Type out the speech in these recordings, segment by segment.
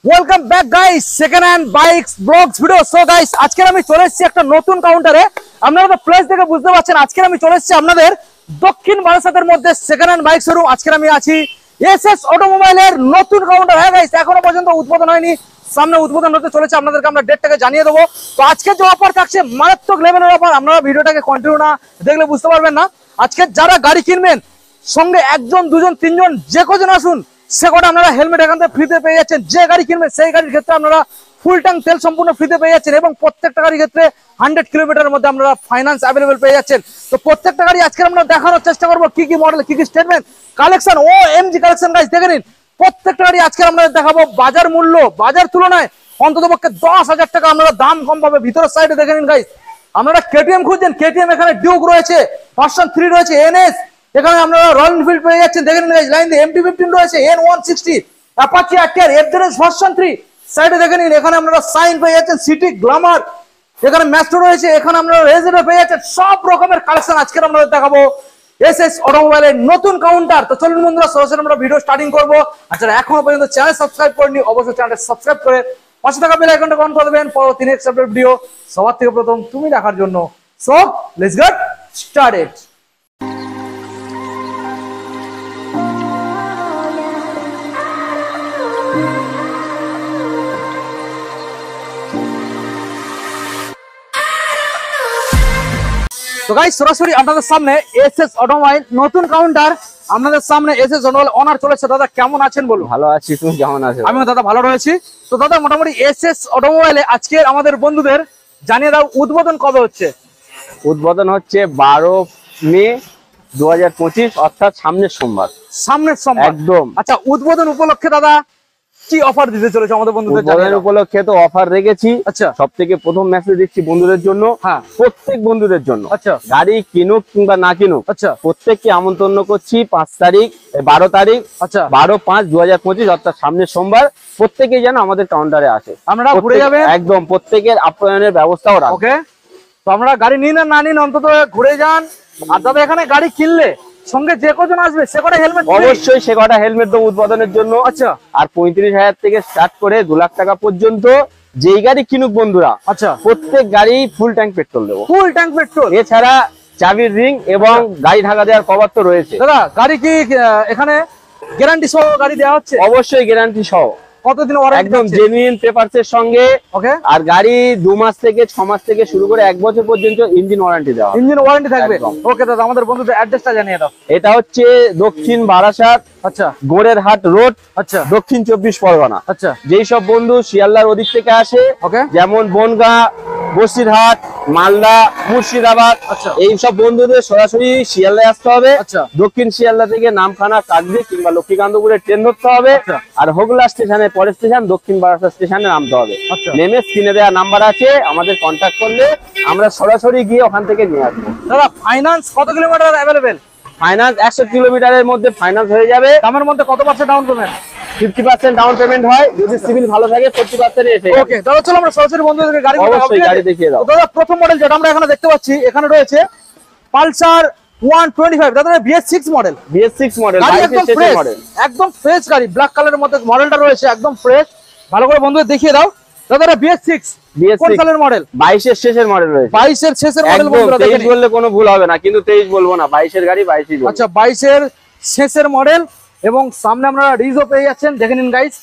Welcome back guys, second hand bikes blogs video. So guys, আজকে আমি চলে এসেছি একটা নতুন কাউন্টারে। আপনারা তো প্লেস দেখে বুঝতে পারছেন, আজকে আমি চলে এসেছি আপনাদের দক্ষিণ বারাসাতের মধ্যে সেকেন্ড হ্যান্ড বাইক শোরুম। আজকে আমি আছি এসএস অটোমোবাইলের নতুন কাউন্টার। হ্যাঁ গাইস, এখনো পর্যন্ত উদ্বোধন হয়নি, সামনে উদ্বোধন হতে চলেছে, আপনাদেরকে আমরা ডেটটাকে জানিয়ে দেবো। তো আজকে যে অফার থাকছে মারাত্মক লেভেলের অফার, আপনারা ভিডিওটাকে কন্টিনিউ না দেখলে বুঝতে পারবেন না। আজকে যারা গাড়ি কিনবেন, সঙ্গে একজন দুজন তিনজন যে কজন আসুন, সে কটা আপনারা হেলমেট এখান থেকে ফ্রিতে পেয়ে যাচ্ছেন। যে গাড়ি কিনবেন সেই গাড়ির ক্ষেত্রে আপনারা ফুল ট্যাঙ্ক তেল সম্পূর্ণ ফ্রিতে পেয়ে যাচ্ছেন, এবং প্রত্যেকটা গাড়ির ক্ষেত্রে 100 কিলোমিটারের মধ্যে আপনারা ফাইন্যান্স অ্যাভেলেবেল পেয়ে যাচ্ছেন। তো প্রত্যেকটা গাড়ি আজকে আমরা দেখানোর চেষ্টা করবো, কি কি মডেল, কি কি স্টেটমেন্ট কালেকশন ও এমজি কালেকশন। গাইস দেখে নিন, প্রত্যেকটা গাড়ি আজকে আমরা দেখাবো বাজার মূল্য, বাজার তুলনায় অন্ততপক্ষে 10,000 টাকা আপনারা দাম কম পাবে। ভিতরের সাইডে দেখে নিন গাইস, আপনারা কেটিএম খুঁজছেন, কেটিএম এখানে ডিউক রয়েছে, ভার্সন 3 রয়েছে, এনএস এখানে আপনারা রয়্যাল এনফিল্ড পেয়ে যাচ্ছেন। দেখে নিন গাইস, লাইন দিয়ে MT-15 রয়েছে, N160, Apache RTR, FZS version 3 সাইডে দেখে নিন। এখানে আপনারা সাইন পেয়ে যাচ্ছেন, সিটি গ্ল্যামার, এখানে ম্যাস্ট্রো রয়েছে, এখানে আপনারা রেজেরও পেয়ে যাচ্ছেন। সব রকমের কালেকশন আজকে আমরা দেখাবো এসএস অটোমোবাইলের নতুন কাউন্টার। তো চলুন বন্ধুরা, সরাসরি আমরা ভিডিও স্টার্টিং করব। আর যারা এখনো পর্যন্ত চ্যানেল সাবস্ক্রাইব করেননি, অবশ্যই চ্যানেলটা সাবস্ক্রাইব করে পাশে থাকা বেল আইকনটা অন করে দেবেন, পরবর্তী নেক্সট আপডেট ভিডিও সবার থেকে প্রথম তুমি দেখার জন্য। So let's get started. তো গাইস, সরাসরি আপনাদের সামনে এসএস অটোমোবাইল নতুন কাউন্টার, আপনাদের সামনে এসএস অটোমোবাইল ওনার চলেছে। দাদা কেমন আছেন বলুন? ভালো আছি, তুমি কেমন আছো? আমিও দাদা ভালো রয়েছি। তো দাদা, মোটামুটি এসএস অটোমোবাইলে আজকে আমাদের বন্ধুদের জানিয়ে দাও, উদ্বোধন কবে হচ্ছে? উদ্বোধন হচ্ছে 12 মে 2025, অর্থাৎ সামনের সোমবার। সামনের সোমবার একদম। আচ্ছা, উদ্বোধন উপলক্ষে দাদা কি অফার দিতে চলেছে আমাদের বন্ধুদের? উদ্বোধন উপলক্ষে তো অফার রেখেছি। আচ্ছা, সবথেকে প্রথম মেসেজ দিচ্ছি বন্ধুদের জন্য, হ্যাঁ প্রত্যেক বন্ধুদের জন্য। আচ্ছা, গাড়ি কিনুক কিংবা না কিনুক, আচ্ছা প্রত্যেককে আমন্ত্রণ করছি 12 তারিখ, আচ্ছা 12/5/2025, অর্থাৎ সামনের সোমবার। প্রত্যেকেই যেন আমাদের কাউন্টারে আসে, আমরা ঘুরে যাবেন। একদম প্রত্যেকের আপ্যায়নের ব্যবস্থাও রাখবো। ওকে, তো আমরা গাড়ি নিন আর না নিন, অন্তত ঘুরে যান। আর দাদা, এখানে গাড়ি কিনলে সঙ্গে যে কজন আসবে সে কটা হেলমেট? অবশ্যই সে কটা হেলমেট দেবো উদ্বোধনের জন্য। আচ্ছা, আর 35,000 থেকে স্টার্ট করে 2 লাখ টাকা পর্যন্ত যেই গাড়ি কিনুক বন্ধুরা, আচ্ছা প্রত্যেক গাড়ি ফুল ট্যাঙ্ক পেট্রোল দেবো। ফুল ট্যাঙ্ক পেট্রোল, এছাড়া চাবির রিং এবং গাড়ি ঢাকা দেওয়ার কভার তো রয়েছে। দাদা গাড়ি কি এখানে গ্যারান্টি সহ গাড়ি দেওয়া হচ্ছে? অবশ্যই গ্যারান্টি সহ, কতদিন ওয়ারেন্টি? একদম জেনুইন পেপারস এর সঙ্গে। ওকে, আর গাড়ি 2 মাস থেকে 6 মাস থেকে শুরু করে 1 বছর পর্যন্ত ইঞ্জিন ওয়ারেন্টি দেওয়া। ইঞ্জিন ওয়ারেন্টি থাকবে। একদম। ওকে দাদা, আমাদের বন্ধুদের অ্যাড্রেসটা জানিয়ে দাও। এটা হচ্ছে দক্ষিণ বারাসাত, আচ্ছা গোড়েরহাট রোড, আচ্ছা দক্ষিণ 24 পরগনা। আচ্ছা, যেই সব বন্ধু শিয়ালদার ওদিক থেকে আসে, ওকে, যেমন বনগাঁ, বসিরহাট, মালদা, মুর্শিদাবাদ, আচ্ছা এই সব বন্ধুদের সরাসরি শিয়ালদায় আসতে হবে। আচ্ছা, দক্ষিণ শিয়ালদা থেকে নামখানা, কাকদ্বীপ কিংবা লক্ষ্মীকান্তপুরে ট্রেন ধরতে হবে। আচ্ছা, আর হোগলা স্টেশনের পরের স্টেশন দক্ষিণ বারাসাত স্টেশনে নামতে হবে। আচ্ছা। নেমে স্ক্রিনে দেওয়া নাম্বার আছে, আমাদের কন্ট্যাক্ট করলে আমরা সরাসরি গিয়ে ওখান থেকে নিয়ে আসবো। দাদা ফাইন্যান্স কত কিলোমিটার অ্যাভেলেবেল? ফাইন্যান্স 100 কিলোমিটারের মধ্যে ফাইন্যান্স হয়ে যাবে। দামের মধ্যে কত percent down payment? 50% down payment হয়, যদি সিভিল ভালো থাকে 40% এসে। ওকে দাদা, চলো আমরা সরাসরি বন্ধুদেরকে গাড়ি অবশ্যই গাড়ি দেখিয়ে দাও। দাদা প্রথম মডেল যেটা আমরা এখানে দেখতে পাচ্ছি, এখানে রয়েছে পালসার 125। দাদা BS6 মডেল, BS6 মডেল, গাড়ি 22 একদম এর শেষের ফ্রেশ, মডেল। একদম ফ্রেশ গাড়ি, ব্ল্যাক কালারের মধ্যে মডেলটা রয়েছে, একদম ফ্রেশ। ভালো করে বন্ধুদের দেখিয়ে দাও। দাদা BS6 কোন সালের মডেল? 22 এর শেষের মডেল রয়েছে। 22 এর শেষের মডেল বন্ধুরা, 23 বললে কোনো ভুল হবে না, কিন্তু 23 বলবো না, 22 এর গাড়ি 22ই বলবো। আচ্ছা, 22 এর শেষের মডেল, এবং সামনে আপনারা রিজও পেয়ে যাচ্ছেন, দেখে নিন গাইস।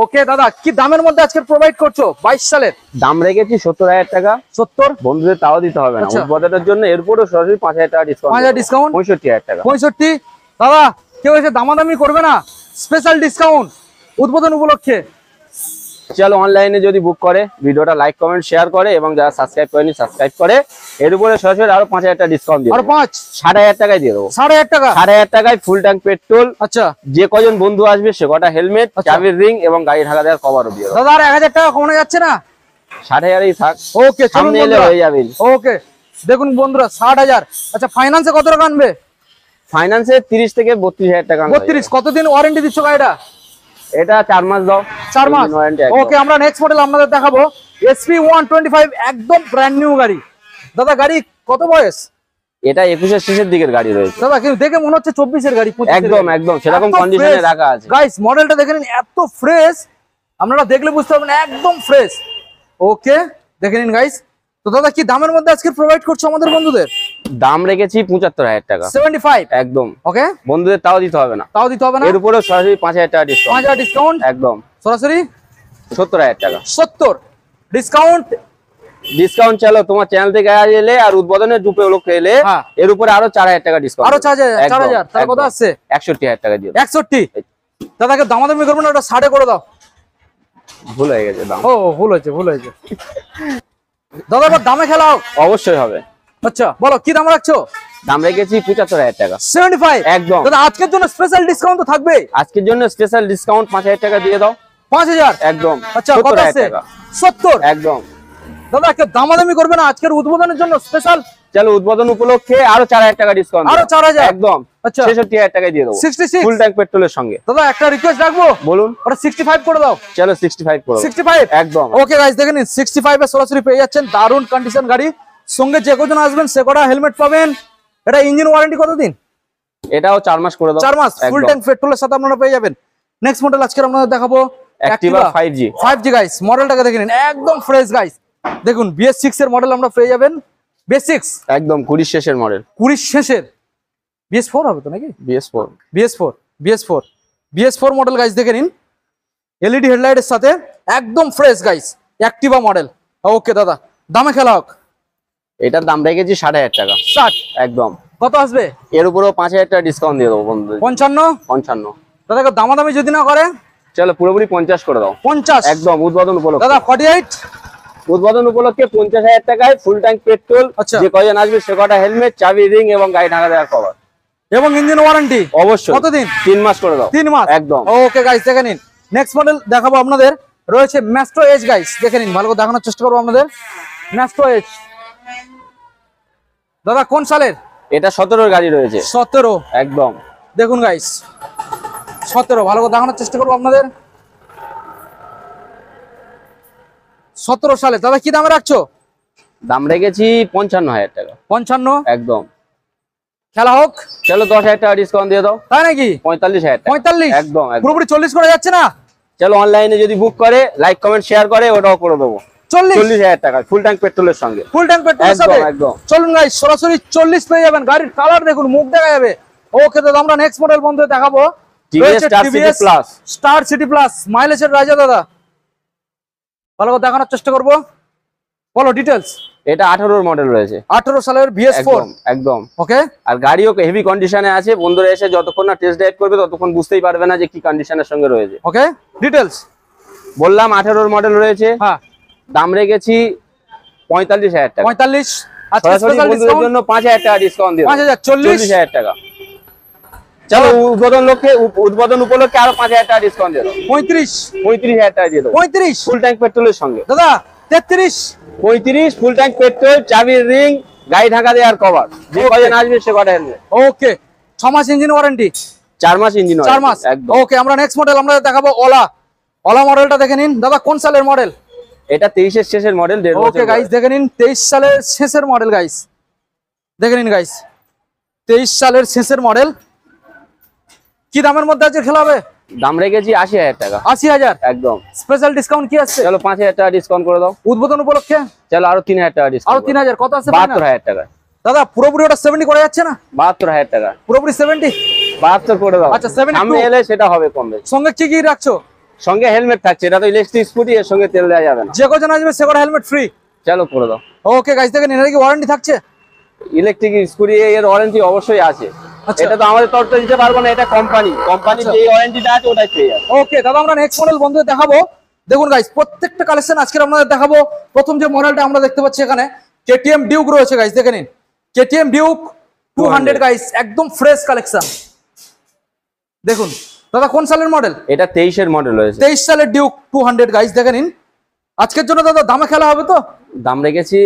ওকে দাদা, কি দামের মধ্যে আজকে প্রোভাইড করছো? 22 সালের দাম রেখেছি 70,000 টাকা। 70 বন্ধুদের তাও দিতে হবে না, আচ্ছা। উদ্বোধনের জন্য এরপরও সরাসরি 5,000 টাকা ডিসকাউন্ট। 5,000 ডিসকাউন্ট, 65,000 টাকা। 65। দাদা কেউ এসে দামাদামি করবে না, স্পেশাল ডিসকাউন্ট উদ্বোধন উপলক্ষে। চলো, অনলাইনে যদি বুক করে ভিডিওটা লাইক কমেন্ট শেয়ার করে, এবং যারা সাবস্ক্রাইব করেনি সাবস্ক্রাইব করে, এর উপরে সরাসরি আরো 5,000 টাকা ডিসকাউন্ট দিয়ে আর 5 5,500 টাকায় দিয়ে দেবো। 5,500 টাকা, 5,500 টাকায় ফুল ট্যাঙ্ক পেট্রোল। আচ্ছা, যে কজন বন্ধু আসবে সে কটা হেলমেট, আচ্ছা। চাবির রিং এবং গাড়ি ঢাকা দেওয়ার কভারও দিয়ে দেবো। দাদা আর 1,000 টাকা কমানো যাচ্ছে না? 60,000ই থাক। ওকে, চলুন সামনে এলে বন্ধুরা হয়ে যাবে। ওকে দেখুন বন্ধুরা, 60,000। আচ্ছা, ফাইন্যান্সে কত টাকা আনবে? ফাইন্যান্সে 30 থেকে 32,000 টাকা। 32। কতদিন ওয়ারেন্টি দিচ্ছ গাড়িটা? এটা 4 মাস দাও। 4 মাস। ওয়ারেন্টি। ওকে, আমরা নেক্সট মডেল আপনাদের দেখাবো SP 125, একদম ব্র্যান্ড নিউ গাড়ি। দাদা গাড়ি কত বয়স? এটা 21 এর শেষের দিকের গাড়ি রয়েছে। দাদা কিন্তু দেখে মনে হচ্ছে 24 এর গাড়ি, 25 এর একদম গাড়ি। একদম সেরকম এত কন্ডিশনে fresh। রাখা আছে। গাইস মডেলটা দেখে নিন, এত ফ্রেশ। আপনারা দেখলে বুঝতে পারবেন একদম ফ্রেশ। ওকে দেখে নিন গাইস। তো দাদা কি দামের মধ্যে আজকে প্রোভাইড করছো আমাদের বন্ধুদের? দাম রেখেছি 75,000 টাকা। 75 একদম। ওকে বন্ধুদের তাও দিতে হবে না, তাও দিতে হবে না, এর উপরে সরাসরি 5,000 টাকা ডিসকাউন্ট। 5,000 ডিসকাউন্ট একদম সরাসরি 70,000 টাকা 70 ডিসকাউন্ট। ডিসকাউন্ট। চলো তোমার চ্যানেল থেকে এলে আর উদ্বোধনের রূপে লোক এলে হ্যাঁ। এর উপরে আরো 4,000 টাকা ডিসকাউন্ট। আরো 4,000 তাহলে কত আসছে? 61,000 টাকা দিয়ে 61। দাদাকে দামাদামি করবো না, ওটা 60 করে দাও। ভুল হয়ে গেছে দাম। ও ভুল হয়েছে দাদা, এবার দামে খেলাও। অবশ্যই হবে। আচ্ছা বলো কি দাম রাখছো? দাম রেখেছি 75,000 টাকা 75 একদম। দাদা আজকের জন্য স্পেশাল ডিসকাউন্ট তো থাকবে। আজকের জন্য স্পেশাল ডিসকাউন্ট 5,000 টাকা দিয়ে দাও। 5,000 একদম। আচ্ছা কত 70,000 আছে? টাকা 70 একদম। দাদা কে দামাদামি করবে না, আজকের উদ্বোধনের জন্য স্পেশাল। চলো উদ্বোধন উপলক্ষে আরো 4,000 টাকা ডিসকাউন্ট। আরো 4,000 একদম। আচ্ছা 66,000 টাকায় দিয়ে দেবো 66 ফুল ট্যাঙ্ক পেট্রোলের সঙ্গে। দাদা একটা রিকোয়েস্ট রাখবো, বলুন। ওটা 65 করে দাও। চলো 65 করো। 65 একদম। ওকে গাইস দেখে নিন 65 এ সরাসরি পেয়ে যাচ্ছেন দারুন কন্ডিশন গাড়ি। সঙ্গে যে কজন আসবেন সে কটা হেলমেট পাবেন। এটা ইঞ্জিন ওয়ারেন্টি কতদিন? এটাও 4 মাস করে দাও। 4 মাস ফুল একদম। ট্যাঙ্ক পেট্রোলের সাথে আপনারা পেয়ে যাবেন। নেক্সট মডেল আজকে আপনাদের দেখাবো Activa 5G 5G গাইস। মডেলটাকে দেখে নিন একদম ফ্রেশ গাইস। দেখুন BS6 এর মডেল আমরা পেয়ে যাবেন। BS6 একদম 20 শেষের মডেল। 20 শেষের। BS4 হবে তো নাকি? BS4 BS4 মডেল গাইস দেখে নিন LED হেডলাইটের সাথে একদম fresh guys. Activa model. Okay দাদা দামে খেলা হোক। এটার দাম রেখেছি 60,000 টাকা 60 একদম। কত আসবে? এর উপরেও 5,000 টাকা ডিসকাউন্ট দিয়ে দেবো বন্ধু। 55 দাদা দামাদামি যদি না করে চলো পুরোপুরি 50 করে দাও 50 একদম। উদ্বোধন উপলক্ষে দাদা 48 উদ্বোধন উপলক্ষে 50,000 টাকায় ফুল ট্যাঙ্ক পেট্রোল। আচ্ছা। যে কজন আসবে সে কটা হেলমেট, চাবি, রিং এবং গাড়ি ঢাকা দেওয়ার কভার এবং ইঞ্জিন ওয়ারেন্টি অবশ্যই। কতদিন? 3 মাস করে দাও 3 মাস একদম। ওকে গাইস দেখে নিন। নেক্সট মডেল দেখাবো আপনাদের, রয়েছে ম্যাস্ট্রো এজ গাইস। দেখে নিন ভালো করে দেখানোর চেষ্টা করবো আপনাদের। ম্যাস্ট্রো এজ দাদা কোন সালের? এটা 17 গাড়ি রয়েছে 17 একদম। দেখুন গাইস 17 ভালো করে দেখানোর চেষ্টা করবো আপনাদের। 17 সালে দাদা কি দামে রাখছো? দাম রেখেছি 55,000 টাকা 55 একদম। খেলা হোক। চলো 10,000 টাকা ডিসকাউন্ট দিয়ে দাও। তাই নাকি? 45,000 টাকা 45 একদম একদম। পুরোপুরি 40 করে যাচ্ছে না? চলো অনলাইনে যদি বুক করে লাইক কমেন্ট শেয়ার করে ওটাও করে দেবো 40,000 টাকা ফুল ট্যাঙ্ক পেট্রোলের সঙ্গে। ফুল ট্যাঙ্ক পেট্রোলের একদম, সাথে একদম। চলুন গাইস সরাসরি 40 পেয়ে যাবেন। গাড়ির কালার দেখুন, মুখ দেখা যাবে। ওকে দাদা আমরা নেক্সট মডেল বন্ধু দেখাবো TVS Star City Plus star city plus মাইলেজের রাজা দাদা। ভালো করে দেখানোর চেষ্টা করব, বলো ডিটেইলস। এটা 18 মডেল রয়েছে 18 সালের BS4 একদম। ওকে আর গাড়িও হেভি কন্ডিশনে আছে। বন্ধুরা এসে যতক্ষণ না টেস্ট ড্রাইভ করবে ততক্ষণ বুঝতেই পারবে না যে কি কন্ডিশনের সঙ্গে রয়েছে। ওকে ডিটেইলস বললাম 18 মডেল রয়েছে। হ্যাঁ দাম রেখেছি 45,000 টাকা 45 আজকে সরাসরি স্পেশাল বন্ধুদের ডিসকাউন্ট জন্য 5,000 টাকা ডিসকাউন্ট দিয়ে 5,000 40,000 টাকা। চলো উদ্বোধন উপলক্ষে আরো 5,000 টাকা ডিসকাউন্ট দিয়ে দাও 35,000 টাকা দিয়ে দাও 35 ফুল ট্যাঙ্ক পেট্রোলের সঙ্গে। দাদা 33 35 ফুল ট্যাঙ্ক পেট্রোল, চাবি, রিং, গাড়ি ঢাকা দেওয়ার কভার। যে কজন আসবে সে কটা হেলমেট। ওকে 6 মাস ইঞ্জিন ওয়ারেন্টি 4 মাস ইঞ্জিন 4 মাস একদম। ওকে আমরা নেক্সট মডেল আমরা দেখাবো ওলা মডেলটা দেখে নিন দাদা কোন সালের মডেল? এটা 23 এর শেষের মডেল। ওকে গাইস দেখে নিন 23 সালের শেষের মডেল গাইস। দেখে নিন গাইস 23 সালের শেষের মডেল। কি দামের মধ্যে আছে খেলা হবে? দাম রেখেছি 80,000 টাকা 80,000 একদম। স্পেশাল ডিসকাউন্ট কি আছে? চলো 5,000 টাকা ডিসকাউন্ট করে দাও উদ্বোধন উপলক্ষে। চলো আরো 3,000 টাকা আরো ডিসকাউন্ট 3,000 কত আছে? 72,000 টাকা দাদা পুরোপুরি ওটা 70 করে যাচ্ছে না? 72,000 টাকা পুরোপুরি 70 72 করে দাও। আচ্ছা 72 সামনে এলে সেটা হবে কম বেশি। সঙ্গে কি কি রাখছো? সঙ্গে হেলমেট থাকছে। এটা তো ইলেকট্রিক স্কুটি, এর সঙ্গে তেল দেওয়া যাবে না। যে কজন আসবে সে কটা হেলমেট ফ্রি। চলো করে দাও। ওকে গাইস দেখে নিন এর কি ওয়ারেন্টি থাকছে? ইলেকট্রিক স্কুটি এর ওয়ারেন্টি অবশ্যই আছে। আচ্ছা। এটা তো আমাদের তরফ থেকে দিতে পারবো না, এটা কোম্পানি আচ্ছা। যে ওয়ারেন্টিটা আছে ওটাই পেয়ে যাবে। ওকে দাদা আমরা নেক্সট মডেল বন্ধুদের দেখাবো। দেখুন গাইস প্রত্যেকটা কালেকশন আজকে আপনাদের দেখাবো। প্রথম যে মডেলটা আমরা দেখতে পাচ্ছি এখানে KTM ডিউক রয়েছে গাইস। দেখে নিন KTM ডিউক 200 গাইস একদম ফ্রেশ কালেকশন। দেখুন দাদা কোন সালের মডেল? এটা 23 এর মডেল রয়েছে 23 সালের ডিউক 200 গাইস দেখে নিন। আজকের জন্য দাদা দামে খেলা হবে তো? দাম রেখেছি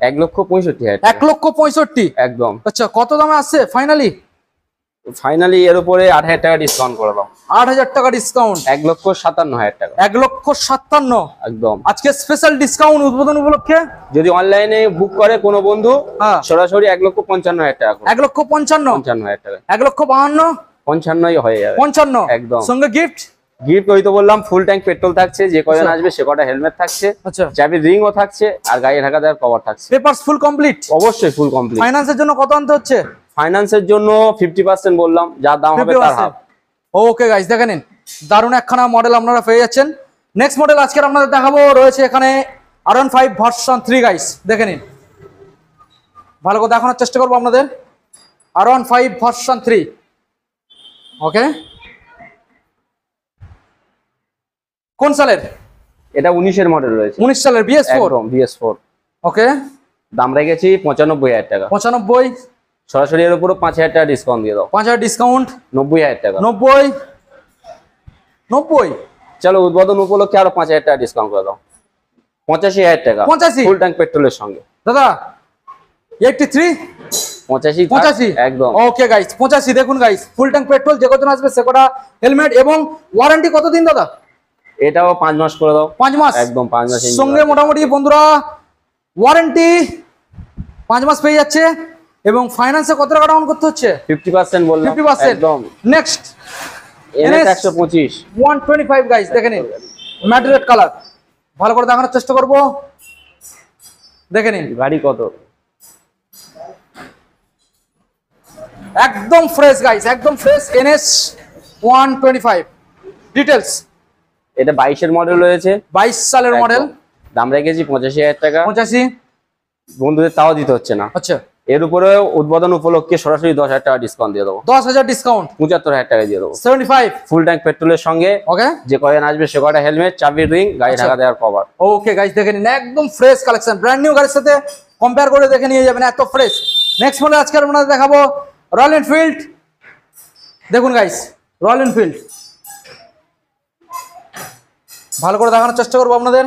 1,65,000 1,65,000 একদম। আচ্ছা কত দামে আসছে ফাইনালি? ফাইনালি এর উপরে 8,000 টাকা ডিসকাউন্ট করে দাও 8,000 টাকা ডিসকাউন্ট 1,57,000 টাকা 1,57,000 একদম। আজকে স্পেশাল ডিসকাউন্ট উদ্বোধন উপলক্ষে। যদি অনলাইনে বুক করে কোনো বন্ধু হ্যাঁ সরাসরি 1,55,000 টাকা 1,55,000 55,000 টাকা 1,52,000 55 হয়ে যাবে 55 একদম। সঙ্গে গিফট গিফট ওই তো বললাম, ফুল ট্যাঙ্ক পেট্রোল থাকছে, যে কজন আসবে সে কটা হেলমেট থাকছে, আচ্ছা চাবির রিংও থাকছে, আর গাড়ি ঢাকা দেওয়ার কভার থাকছে। Papers full complete? অবশ্যই ফুল কমপ্লিট। ফাইন্যান্সের জন্য কত আনতে হচ্ছে? ফাইন্যান্সের জন্য 50% বললাম, যার দাম হবে তার হাফ। ওকে গাইস দেখে নিন, দারুণ একখানা মডেল আপনারা পেয়ে যাচ্ছেন। নেক্সট মডেল আজকে আপনাদের দেখাবো, রয়েছে এখানে R15 ভার্সন 3 গাইস, দেখে নিন, ভালো করে দেখানোর চেষ্টা করবো আপনাদের। R15 ভার্সন 3, ওকে কোন সালের? এটা 19 এর মডেল রয়েছে। 19 সালের BS4? একদম BS4। ওকে দাম রেখেছি 95,000 টাকা। 95? সরাসরি এর উপরে 5,000 টাকা ডিসকাউন্ট দিয়ে দাও। 5,000 ডিসকাউন্ট? 90,000 টাকা। 90? 90? চলো উদ্বোধন উপলক্ষে আরো 5,000 টাকা ডিসকাউন্ট করে দাও। 85,000 টাকা 85? ফুল ট্যাঙ্ক পেট্রোলের সঙ্গে। দাদা 83? 85 একদম। Okay guys 85। দেখুন গাইস, ফুল ট্যাঙ্ক পেট্রোল, যে কজন আসবে সে কটা হেলমেট, এবং ওয়ারেন্টি কতদিন দাদা? এটাও 5 মাস করে দাও। 5 মাস একদম 5 মাস সঙ্গে মোটামুটি বন্ধুরা ওয়ারেন্টি 5 মাস পেয়ে যাচ্ছে। এবং ফাইন্যান্সে কত টাকা ডাউন করতে হচ্ছে? 50% বললাম। 50%। একদম। নেক্সট NS 125 125 গাইস, দেখে নিন, ম্যাট রেড কালার, ভালো করে দেখানোর চেষ্টা করব, দেখে নিন, গাড়ি কত? একদম ফ্রেশ গাইস, একদম ফ্রেশ। NS 125 details. এটা 22 এর মডেল রয়েছে। 22 সালের মডেল। দাম রেখেছি 85,000 টাকা। 85? বন্ধুদের তাও দিতে হচ্ছে না। আচ্ছা, এর উপরে উদ্বোধন উপলক্ষে সরাসরি 10,000 টাকা ডিসকাউন্ট দিয়ে দেবো। 10,000 ডিসকাউন্ট? 75,000 টাকা দিয়ে দেবো। 75? ফুল ট্যাঙ্ক পেট্রোলের সঙ্গে, ওকে যে কয়েন আসবে সে কটা হেলমেট, চাবির রিং, গাড়ি ঢাকা দেওয়ার কভার। ওকে গাইস দেখে নিন, একদম ফ্রেশ কালেকশন, ব্র্যান্ড নিউ গাড়ির সাথে কম্পেয়ার করে দেখে নিয়ে যাবেন, এত ফ্রেশ। নেক্সট মডেল আজকে আপনাদের দেখাবো রয়্যাল এনফিল্ড। দেখুন গাইস, রয়্যাল এনফিল্ড ভালো করে দেখানোর চেষ্টা করবো আপনাদের।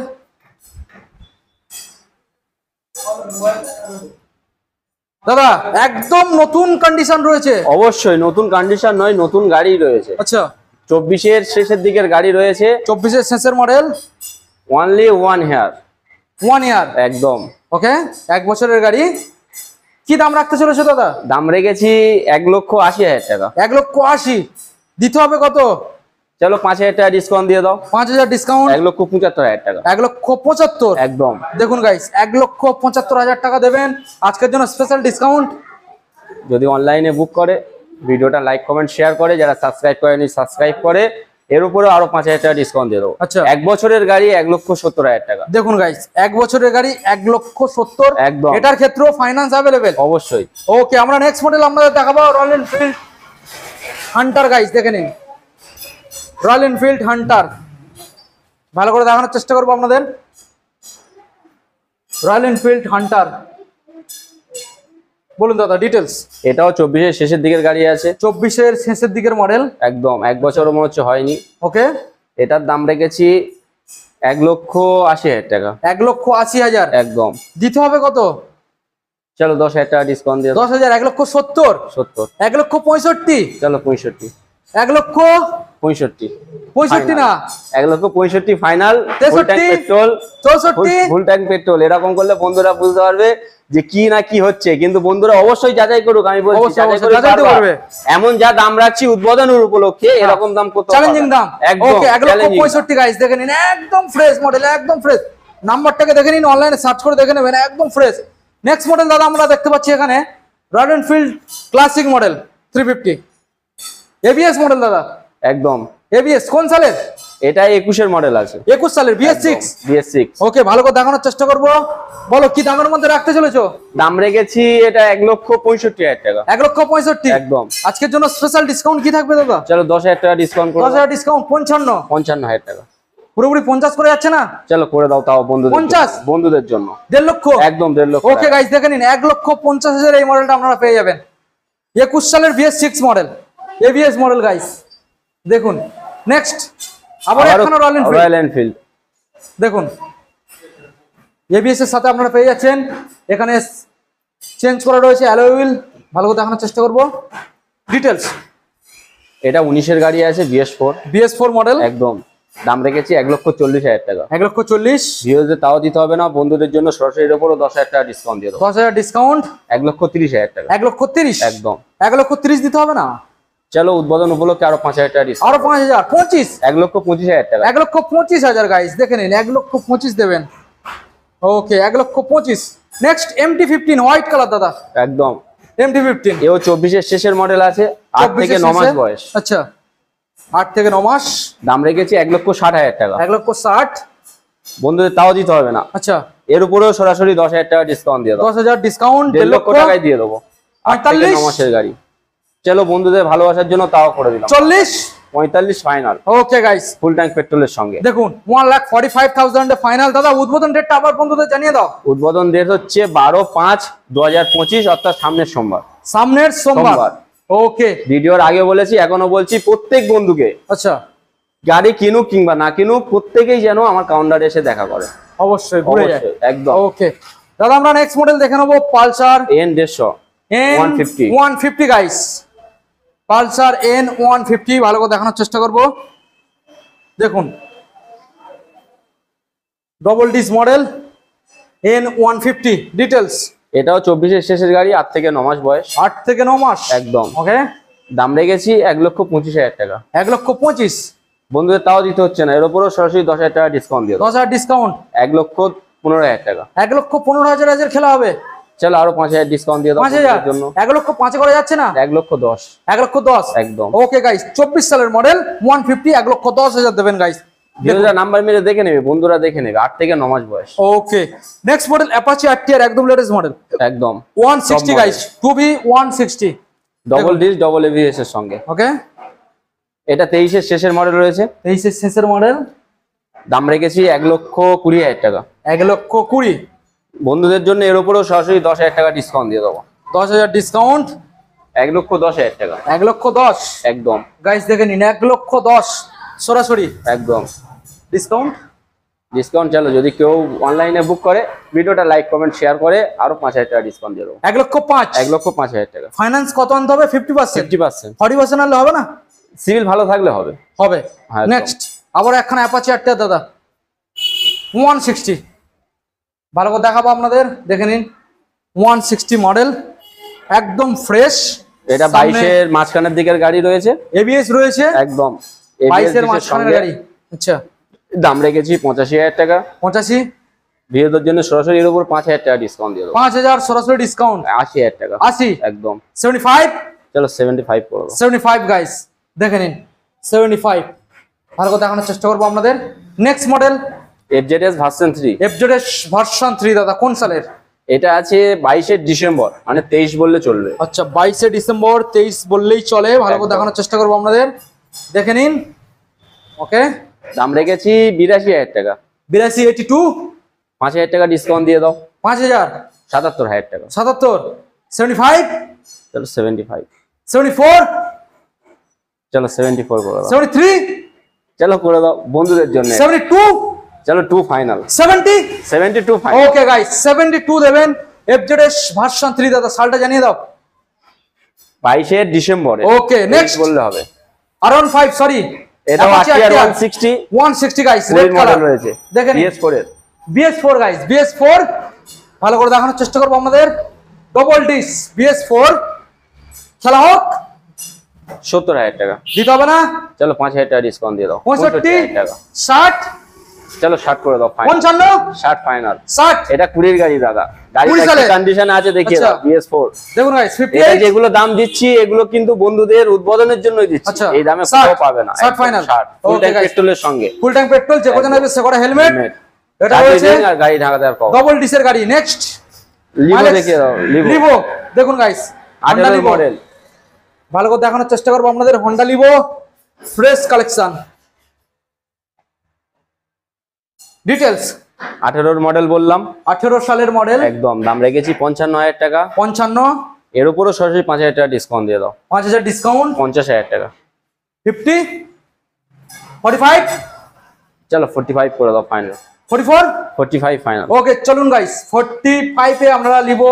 দাদা একদম নতুন কন্ডিশন রয়েছে? অবশ্যই নতুন কন্ডিশন নয়, নতুন গাড়ি রয়েছে। আচ্ছা 24 এর শেষের দিকের গাড়ি রয়েছে। 24 এর শেষের মডেল, অনলি 1 ইয়ার। 1 ইয়ার একদম। ওকে, 1 বছরের গাড়ি। কি দাম রাখতে চলেছে দাদা? দাম রেখেছি 1,80,000 টাকা। 1,80,000 দিতে হবে কত? চলো 5,000 টাকা ডিসকাউন্ট দিয়ে দাও। 5,000 ডিসকাউন্ট? 1,75,000 টাকা। 1,75,000? একদম। দেখুন গাইস, 1,75,000 টাকা দেবেন আজকের জন্য স্পেশাল ডিসকাউন্ট। যদি অনলাইনে বুক করে, ভিডিওটা লাইক কমেন্ট শেয়ার করে, যারা সাবস্ক্রাইব করেনি সাবস্ক্রাইব করে, এর উপরে আরো 5,000 টাকা ডিসকাউন্ট দিয়ে দেবো। আচ্ছা 1 বছরের গাড়ি 1,70,000 টাকা। দেখুন গাইস, 1 বছরের গাড়ি 1,70,000। একদম। এটার ক্ষেত্রেও ফাইন্যান্স অ্যাভেলেবেল? অবশ্যই। ওকে, আমরা নেক্সট মডেল আপনাদের দেখাবো রয়্যাল এনফিল্ড হান্টার গাইস, দেখে নিন, রয়্যাল এনফিল্ড হান্টার, ভালো করে দেখানোর চেষ্টা করবো আপনাদের। রয়্যাল এনফিল্ড হান্টার, বলুন দাদা ডিটেলস। এটাও 24 এর শেষের দিকের গাড়ি আছে। 24 এর শেষের দিকের মডেল। একদম 1 বছরও মনে হচ্ছে হয়নি। ওকে, এটার দাম রেখেছি 1,80,000 টাকা। 1,80,000? একদম। দিতে হবে কত? চলো 10,000 টাকা ডিসকাউন্ট দিয়ে দাও। 10,000? 1,70,000? 70। 1,65,000? চলো 65। 1,65,000? 65 না, 1,65,000 final. 63? Petrol, 64? Full tank petrol. এরকম করলে বন্ধুরা বুঝতে পারবে যে কি না কি হচ্ছে, কিন্তু বন্ধুরা অবশ্যই যাচাই করুক। আমি বলছি অবশ্যই, যাচাই অবশ্যই যাচাই তো করবে। এমন যা দাম রাখছি উদ্বোধনের উপলক্ষে, এরকম দাম করতে চ্যালেঞ্জিং দাম। একদম ওকে, চ্যালেঞ্জিং। 1,65,000 গাইস, দেখে নিন, একদম ফ্রেশ মডেল, একদম ফ্রেশ। নাম্বারটাকে দেখে নিন, অনলাইনে সার্চ করে দেখে নেবেন, একদম ফ্রেশ। নেক্সট মডেল দাদা আমরা দেখতে পাচ্ছি এখানে royal Enfield classic model 350 ABS model. দাদা একদম এবিএস কোন সালের? এটা 21 এর মডেল আছে। 21 সালের BS6? BS6। ওকে, ভালো করে দেখানোর চেষ্টা করবো। বলো কি দামের মধ্যে রাখতে চলেছো? দাম রেখেছি এটা 1,65,000 টাকা। 1,65,000? একদম। আজকের জন্য স্পেশাল ডিসকাউন্ট কি থাকবে দাদা? চলো 10,000 টাকা ডিসকাউন্ট করে দাও। 10,000 ডিসকাউন্ট? 55? 55,000 টাকা। পুরোপুরি 50 করে যাচ্ছে না? চলো করে দাও তাও বন্ধুদের 50? বন্ধুদের জন্য 1.5 লক্ষ? একদম 1.5 লক্ষ। ওকে গাইস দেখে নিন, 1,50,000 এই মডেলটা আপনারা পেয়ে যাবেন। 21 সালের BS6 model, ABS model guys. দেখুন নেক্সট আবার এখানে রয়্যাল এনফিল্ড। দেখুন ABS এর সাথে আপনারা পেয়ে যাচ্ছেন, এখানে চেঞ্জ করা রয়েছে অ্যালয় হুইল, ভালো করে দেখানোর চেষ্টা করব। ডিটেলস, এটা 19 এর গাড়ি আছে, BS4 মডেল। একদম। দাম রেখেছি 1,40,000 টাকা। 1,40,000? ভিউয়ারদের তাও দিতে হবে না, বন্ধুদের জন্য সরাসরি এর উপরও 10,000 টাকা ডিসকাউন্ট দিয়ে দেবো। 10,000 ডিসকাউন্ট? 1,30,000 টাকা। 1,30,000? একদম। 1,30,000 দিতে হবে না? চলো উদ্বোধন উপলক্ষে আরো 5000 টাকা ডিসকাউন্ট, আরো 5000, 25, 1,25,000 টাকা। 1,25,000 গাইস, দেখে নিন 1,25,000 দেবেন। ওকে 1,25,000। নেক্সট MT-15 হোয়াইট কালার দাদা, একদম MT-15 এও 24 এর শেষের মডেল আছে, 8 থেকে 9 মাস বয়স। আচ্ছা 8 থেকে 9 মাস, দাম রেখেছি 1,60,000 টাকা। 1,60,000। বন্ধুদের তাও দিতে হবে না, আচ্ছা এর উপরেও সরাসরি 10,000 টাকা ডিসকাউন্ট দিয়ে দেবো। 10,000 ডিসকাউন্ট, 1.5 লক্ষ টাকায় দিয়ে দেবো। 8 থেকে 9 45, মাসের গাড়ি। চলো বন্ধুদের ভালোবাসার জন্য তাও করে দিলাম 40। 45 final, okay guys, full tank পেট্রোলের সঙ্গে। দেখুন 1,45,000 এ ফাইনাল। দাদা উদ্বোধন ডেটটা আবার বন্ধুদের জানিয়ে দাও। উদ্বোধন ডেট হচ্ছে 12/5/2025, অর্থাৎ সামনের সোমবার। সামনের সোমবার। ওকে ভিডিওর আগে বলেছি, এখনো বলছি, প্রত্যেক বন্ধুকে আচ্ছা গাড়ি কিনুক কিংবা না কিনুক, প্রত্যেকেই যেন আমার কাউন্টারে এসে দেখা করে। অবশ্যই ঘুরে যায় অবশ্যই, একদম। ওকে দাদা আমরা নেক্সট মডেল দেখে নেবো Pulsar N150 150 150 guys, Pulsar N150 ভালো করে দেখানোর চেষ্টা করব। দেখুন double disc model N150 details. এটাও 24 এর শেষের গাড়ি, 8 থেকে 9 মাস বয়স। 8 থেকে 9 মাস একদম। ওকে দাম রেখেছি 1,25,000 টাকা। 1,25,000। বন্ধুদের তাও দিতে হচ্ছে না, এর উপরও সরাসরি 10,000 টাকা ডিসকাউন্ট দিয়ে দেবো। 10,000 ডিসকাউন্ট, 1,15,000 টাকা। 1,15,000 খেলা হবে। চলো আরো 5,000 ডিসকাউন্ট দিয়ে দেবো 5,000 জন্য। 1,05,000 করা যাচ্ছে না? 1,10,000 1,10,000 একদম। ওকে গাইস 24 সালের মডেল 150, 1,10,000 দেবেন গাইস। যেটা নাম্বার মেরে দেখে নেবে, বন্ধুরা দেখে নেবে, 8 থেকে 9 মাস বয়স। Okay next model Apache RTR, একদম লেটেস্ট মডেল, একদম 160 guys, 2B 160 double disc double ABS এর সঙ্গে। ওকে এটা 23 এর শেষের মডেল রয়েছে। 23 এর শেষের মডেল, দাম রেখেছি 1,20,000 টাকা। 1,20,000। বন্ধুদের জন্য এর উপরেও সরাসরি 10,000 টাকা ডিসকাউন্ট দিয়ে দেবো। 10,000 ডিসকাউন্ট, 1,10,000 টাকা 1,10,000 একদম। গাইস দেখে নিন 1,10,000 সরাসরি একদম ডিসকাউন্ট। ডিসকাউন্ট। চলো যদি কেউ অনলাইনে বুক করে, ভিডিওটা লাইক কমেন্ট শেয়ার করে, আরো 5,000 টাকা ডিসকাউন্ট দিয়ে দেবো। 1,05,000। 1,05,000 টাকা। ফাইন্যান্স কত আনতে হবে? 50%, 50%। 40% আনলে হবে না? সিভিল ভালো থাকলে হবে। হবে। হ্যাঁ, নেক্সট আবার একখানা অ্যাপাচি RTR দাদা 160 ভালো করে দেখাবো আপনাদের, দেখে নিন 160 মডেল একদম ফ্রেশ। এটা 22 এর মাঝখানের দিকের গাড়ি রয়েছে, ABS রয়েছে একদম 22 এর মাঝখানের গাড়ি। আচ্ছা দাম রেখেছি 85,000 টাকা। 85, ভিডিওর জন্য সরাসরি এর উপর 5,000 টাকা ডিসকাউন্ট দিয়ে দেবো। 5,000 সরাসরি ডিসকাউন্ট, 80,000 টাকা 80, একদম। 75, চলো 75 করে দেবো। 75 গাইস দেখে নিন 75 ভালো করে দেখানোর চেষ্টা করবো আপনাদের। Next model FZS version 3। FZS version 3 দাদা কোন সালের? এটা আছে 22 এর ডিসেম্বর, মানে 23 বললে চলবে। আচ্ছা 22 ডিসেম্বর, 23 বললেই চলে। ভালো করে দেখানোর চেষ্টা করবো আপনাদের, দেখে নিন। ওকে দাম রেখেছি 82,000 টাকা। 82, 82, 5,000 টাকা ডিসকাউন্ট দিয়ে দাও। 5,000, 77,000 টাকা। 77, 75, চলো 75। 74, চলো 74 করে দাও। 73, চলো করে দাও বন্ধুদের জন্য। 72, চলো 2 ফাইনাল। 70। 72 ফাইনাল। ওকে গাইস 72 দেবেন। FZS ভার্সন 3 দাদা সালটা জানিয়ে দাও। 22 এর ডিসেম্বর। ওকে নেক্সট বললে হবে। R15 সরি, এটা RTR 160 160 guys red red colour model রয়েছে, দেখেন BS4 এর। BS4 গাইস, BS4 ভালো করে দেখানোর চেষ্টা করবো আমাদের। ডবল ডিস BS4 খেলা হোক। 70,000 টাকা দিতে হবে না? চলো 5,000 টাকা ডিসকাউন্ট দিয়ে দাও। 65, 65,000 টাকা। 60, চলো 60 করে দাও ফাইনাল। 55, 60 ফাইনাল। 60 এটা 20 গাড়ি দাদা, 20 গাড়িটা সালে? কি কন্ডিশনে আছে দেখিয়ে দাও। আচ্ছা। BS4 দেখুন গাইস এটা 58, যেগুলো দাম দিচ্ছি এগুলো কিন্তু বন্ধুদের উদ্বোধনের জন্যই দিচ্ছি। আচ্ছা, এই দামে 60 কোথাও পাবে না। 60 ফাইনাল। 60 ফুল Okay, ট্যাঙ্ক guys। পেট্রোলের সঙ্গে। ফুল ট্যাঙ্ক পেট্রোল, যে কথা নেবে সে করে হেলমেট। Helmet। এটা চাবি রয়েছে ring আর গাড়ি ঢাকা দেওয়ার পাওয়া। ডবল ডিসের গাড়ি। নেক্সট লিভো দেখিয়ে দাও। লিভো দেখুন গাইস, 18 মডেল। ভালো করে দেখানোর চেষ্টা করবো আপনাদের। Honda Livo fresh collection details. 18 model বললাম, 18 সালের মডেল একদম। দাম রেখেছি 55,000 টাকা। 55, এর উপরও সরাসরি 5,000 টাকা ডিসকাউন্ট দিয়ে দাও। 5,000 ডিসকাউন্ট। 50,000 টাকা। 50, 45, চলো 45 করে দাও ফাইনাল। 44। 45 ফাইনাল। ওকে চলুন গাইস 45 এ আপনারা লিভো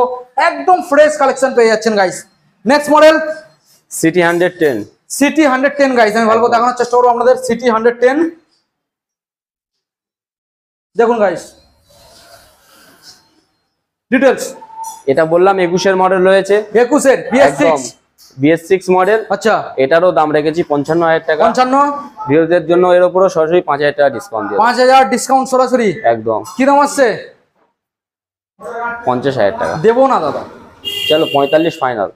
একদম ফ্রেশ কালেকশন পেয়ে যাচ্ছেন guys. Next model city 110। City 110 guys, আমি ভালো করে দেখানোর চেষ্টা করবো আপনাদের। সিটি 110 দেখুন গাইস ডিটেলস। এটা বললাম 21 এর মডেল রয়েছে। 21 এর BS6, BS6 মডেল। আচ্ছা, এটারও দাম রেখেছি 55,000 টাকা। 55। ভিউয়ারদের জন্য এর উপরও সরাসরি 5,000 টাকা ডিসকাউন্ট দিয়ে 5,000 ডিসকাউন্ট সরাসরি। একদম। কি দাম আসছে? 50,000 টাকা দেবো না দাদা। চলো 45 ফাইনাল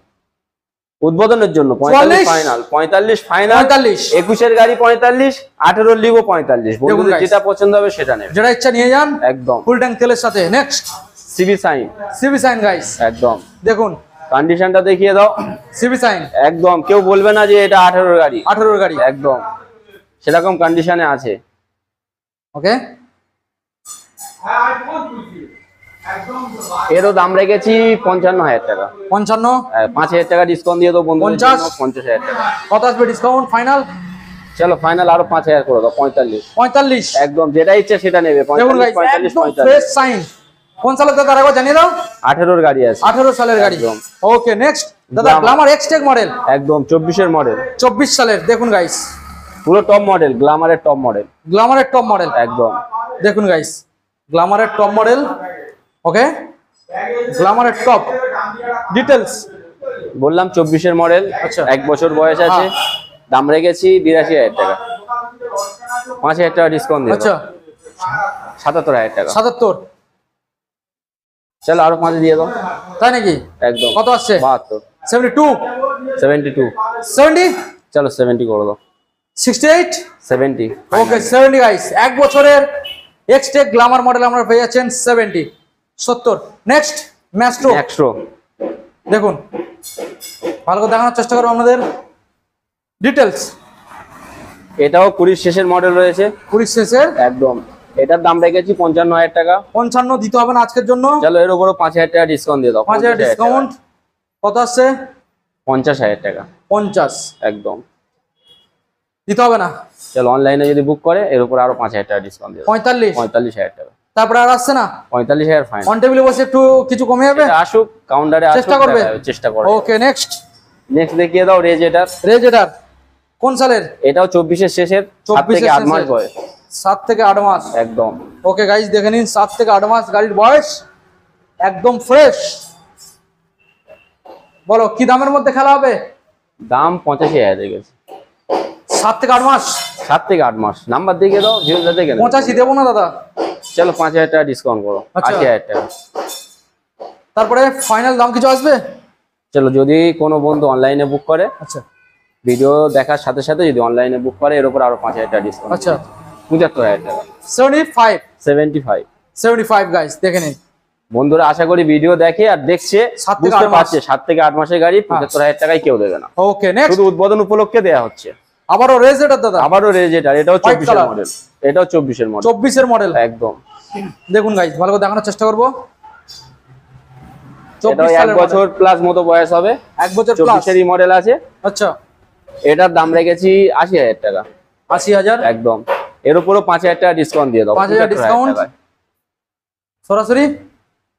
উদ্বোধনের জন্য। 45 ফাইনাল, 45 ফাইনাল। 45 21 এর গাড়ি 45, 18 লিভো 45। বন্ধুদের যেটা পছন্দ হবে সেটা নেবে, যেটা ইচ্ছা নিয়ে যান একদম ফুল ট্যাঙ্ক তেলের সাথে। Next CB sign. CB sign guys, একদম দেখুন কন্ডিশনটা দেখিয়ে দাও। সিবি সাইন একদম কেউ বলবে না যে এটা 18 এর গাড়ি। 18 এর গাড়ি একদম সেরকম কন্ডিশনে আছে। ওকে, এরও দাম রেখেছি 55,000 টাকা। 55। 5,000 টাকা ডিসকাউন্ট দিয়ে দাও বন্ধু। 50। 50,000 টাকা। কত আসবে ডিসকাউন্ট ফাইনাল? চলো ফাইনাল আরো 5,000 করে দাও, 45। 45 একদম যেটা ইচ্ছে সেটা নেবে। 45 45 45। Fresh sign. কোন সালের দাদা আরেকবার জানিয়ে দাও? 18 এর গাড়ি আছে। 18 সালের গাড়ি। একদম। ওকে নেক্সট দাদা গ্ল্যামার এক্সটেক মডেল। একদম 24 এর মডেল। 24 সালের দেখুন গাইস, পুরো টপ মডেল, গ্ল্যামারের টপ মডেল। গ্ল্যামারের টপ মডেল একদম দেখুন গাইস, গ্ল্যামারের টপ মডেল। ওকে, গ্ল্যামারের টপ ডিটেইলস বললাম 24 এর মডেল। আচ্ছা। 1 বছর বয়স আছে। দাম রেখেছি 82,000 টাকা। 5,000 টাকা ডিসকাউন্ট দিয়ে আচ্ছা, 77,000 টাকা। 77। চলো আরো 5 দিয়ে দাও। তাই নাকি? একদম। কত আসছে? 72। 72 72। 70 চলো 70 করে দাও। 68 70। ওকে 70 গাইস। 1 বছরের এক্সটেক গ্ল্যামার মডেল আমরা পেয়ে যাচ্ছেন 70। 70। Next Maestro. এক্সট্রো দেখুন ভালো করে দেখানোর চেষ্টা করব আপনাদের ডিটেইলস। এটাও 20 শেষের মডেল রয়েছে। 20 শেষের একদম। এটার দাম রেখেছি 55,000 টাকা। 55 দিতে হবে না আজকের জন্য। চলো এর উপরও 5,000 টাকা ডিসকাউন্ট দিয়ে দাও। 5,000 ডিসকাউন্ট। কত আসছে? 50,000 টাকা। 50 একদম দিতে হবে না। চলো অনলাইনে যদি বুক করে এর উপর আরো 5,000 টাকা ডিসকাউন্ট দিয়ে দাও। 45 45,000 টাকা। তারপরে আর আসছে না? 45,000 ফাইনাল। অন টেবিলে বসে একটু কিছু কমে যাবে। আসুক কাউন্টারে আসুক, চেষ্টা করবে। চেষ্টা করবে। ওকে নেক্সট নেক্সট দেখিয়ে দাও রেজেটার। রেজেটার কোন সালের? এটাও 24 এর শেষের। 7 থেকে 8 মাস বয়স। 7 থেকে 8 মাস। একদম ওকে গাইস দেখে নিন, 7 থেকে 8 মাস গাড়ির বয়স, একদম ফ্রেশ। বলো কি দামের মধ্যে খেলা হবে? দাম 85,000 রেখেছি। 7 থেকে 8 মাস। 7 থেকে 8 মাস। নাম্বার দেখে দাও, ভিউয়ার দেখে নাও। 85 দেবো না দাদা। চলো 5,000 টাকা ডিসকাউন্ট করো। আচ্ছা। 80,000 টাকা। তারপরে ফাইনাল দাম কিছু আসবে? চলো যদি কোনো বন্ধু অনলাইনে বুক করে, আচ্ছা ভিডিও দেখার সাথে সাথে যদি অনলাইনে বুক করে এর উপর আরো 5,000 টাকা ডিসকাউন্ট। আচ্ছা 75,000 টাকা। 75 75। 75 গাইস দেখে নিন। বন্ধুরা আশা করি ভিডিও দেখে আর দেখছে 7 থেকে 8 বুঝতে মাস। পারছে 7 থেকে 8 মাসের গাড়ি 75,000 টাকায় কেউ দেবে না। ওকে নেক্সট শুধু উদ্বোধন উপলক্ষে দেয়া হচ্ছে। আবারও রেজেটার দাদা। আবারও রেজেটার। এটাও 24 এর color। মডেল। এটাও 24 এর মডেল। 24 এর মডেল। একদম দেখুন গাইস ভালো করে দেখানোর চেষ্টা করব। এটাও 1 বছর প্লাস মতো বয়স হবে। 1 বছর প্লাস। 24 এরই মডেল আছে। আচ্ছা এটার দাম রেখেছি 80,000 টাকা। 80,000। একদম। এর উপরও 5,000 টাকা ডিসকাউন্ট দিয়ে দাও। 5,000 ডিসকাউন্ট সরাসরি।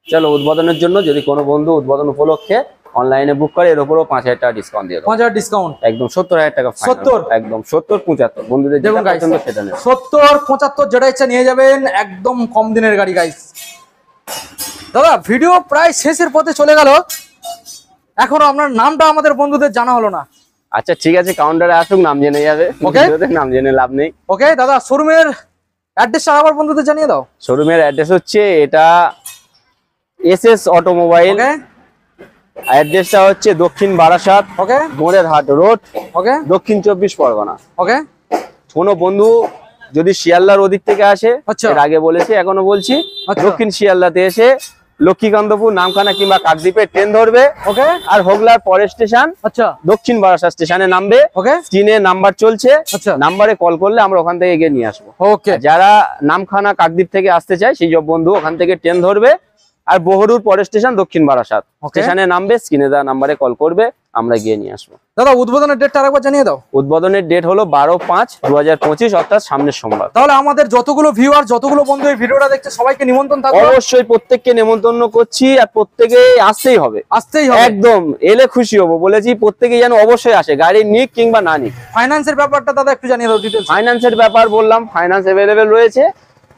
চলো উদ্বোধনের জন্য যদি কোনো বন্ধু উদ্বোধন উপলক্ষে অনলাইনে বুক করে এর উপরও 5,000 টাকা ডিসকাউন্ট দিয়ে দাও। 5,000 ডিসকাউন্ট। একদম 70,000 টাকা ফাইনাল। 70? একদম 70 75 বন্ধুদের যেটা দেখুন গাইস পছন্দ সেটা নেবে। 70 75 যেটা ইচ্ছা নিয়ে যাবেন, একদম কম দিনের গাড়ি গাইস। দাদা ভিডিও প্রায় শেষের পথে চলে গেল, এখনো আপনার নামটা আমাদের বন্ধুদের জানা হলো না। আচ্ছা ঠিক আছে, কাউন্টারে আসুক, নাম জেনে যাবে। Okay? ভিডিওতে নাম জেনে লাভ নেই। ওকে দাদা শোরুমের অ্যাড্রেসটা আবার বন্ধুদের জানিয়ে দাও। শোরুমের অ্যাড্রেস হচ্ছে এটা এসএস অটোমোবাইল। ওকে অ্যাড্রেসটা হচ্ছে দক্ষিণ বারাসাত, ওকে মোড়ের হাট রোড, ওকে দক্ষিণ 24 পরগনা। ওকে কোনো বন্ধু যদি শিয়ালদার ওদিক থেকে আসে, আচ্ছা। এর আগে বলেছি এখনো বলছি, আচ্ছা। দক্ষিণ শিয়ালদাতে এসে লক্ষ্মীকান্তপুর নামখানা কিংবা কাকদ্বীপে ট্রেন ধরবে। ওকে আর হোগলার পরের স্টেশন আচ্ছা দক্ষিণ বারাসাত স্টেশনে নামবে। ওকে স্ক্রিনে নাম্বার চলছে, আচ্ছা। নাম্বারে কল করলে আমরা ওখান থেকে গিয়ে নিয়ে আসবো। ওকে আর যারা নামখানা কাকদ্বীপ থেকে আসতে চায় সেই সব বন্ধু ওখান থেকে ট্রেন ধরবে। আর বহরুর পরের স্টেশন দক্ষিণ বারাসাত স্টেশনে নামবে, স্ক্রিনে দেওয়া নাম্বারে কল করবে, আমরা গিয়ে নিয়ে আসবো। দাদা উদ্বোধনের ডেটটা আরেকবার জানিয়ে দাও। উদ্বোধনের ডেট হলো 12/5/2025, অর্থাৎ সামনের সোমবার। তাহলে আমাদের যতগুলো ভিউয়ার যতগুলো বন্ধু এই ভিডিওটা দেখছে সবাইকে নিমন্ত্রণ থাকবে। অবশ্যই প্রত্যেককে নেমন্তন্ন করছি, আর প্রত্যেকে আসতেই হবে। আসতেই হবে একদম, এলে খুশি হবো। বলেছি প্রত্যেকে যেন অবশ্যই আসে, গাড়ি নিক কিংবা না নিক। ফাইন্যান্সের ব্যাপারটা দাদা একটু জানিয়ে দাও ডিটেইলস। ফাইন্যান্সের ব্যাপার বললাম, ফাইন্যান্স অ্যাভেলেবেল রয়েছে,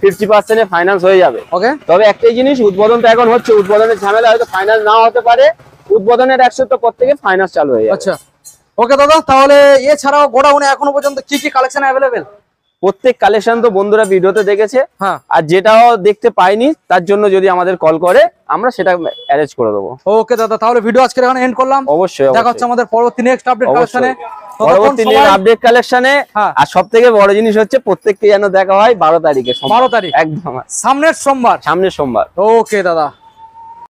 50% ফাইন্যান্স হয়ে যাবে। ওকে তবে একটাই জিনিস, উদ্বোধনটা এখন হচ্ছে, উদ্বোধনের ঝামেলা হয়তো ফাইন্যান্স নাও হতে পারে। উদ্বোধনের 1 সপ্তাহ পর থেকে ফাইন্যান্স চালু হয়ে যাবে। আচ্ছা ওকে দাদা, তাহলে এছাড়াও গোডাউনে এখনো পর্যন্ত কি কি কালেকশন অ্যাভেলেবেল? প্রত্যেক কালেকশন তো বন্ধুরা ভিডিওতে দেখেছে, হ্যাঁ। আর যেটাও দেখতে পাইনি তার জন্য যদি আমাদের কল করে আমরা সেটা অ্যারেঞ্জ করে দেবো। ওকে দাদা, তাহলে ভিডিও আজকে এখানে এন্ড করলাম। অবশ্যই দেখা হচ্ছে আমাদের পরবর্তী নেক্সট আপডেট কালেকশনে। পরবর্তী আপডেট কালেকশনে। হ্যাঁ। আর সব থেকে বড় জিনিস হচ্ছে প্রত্যেককে যেন দেখা হয় 12 তারিখে, 12 তারিখ একদম সামনের সোমবার। সামনের সোমবার। ওকে দাদা।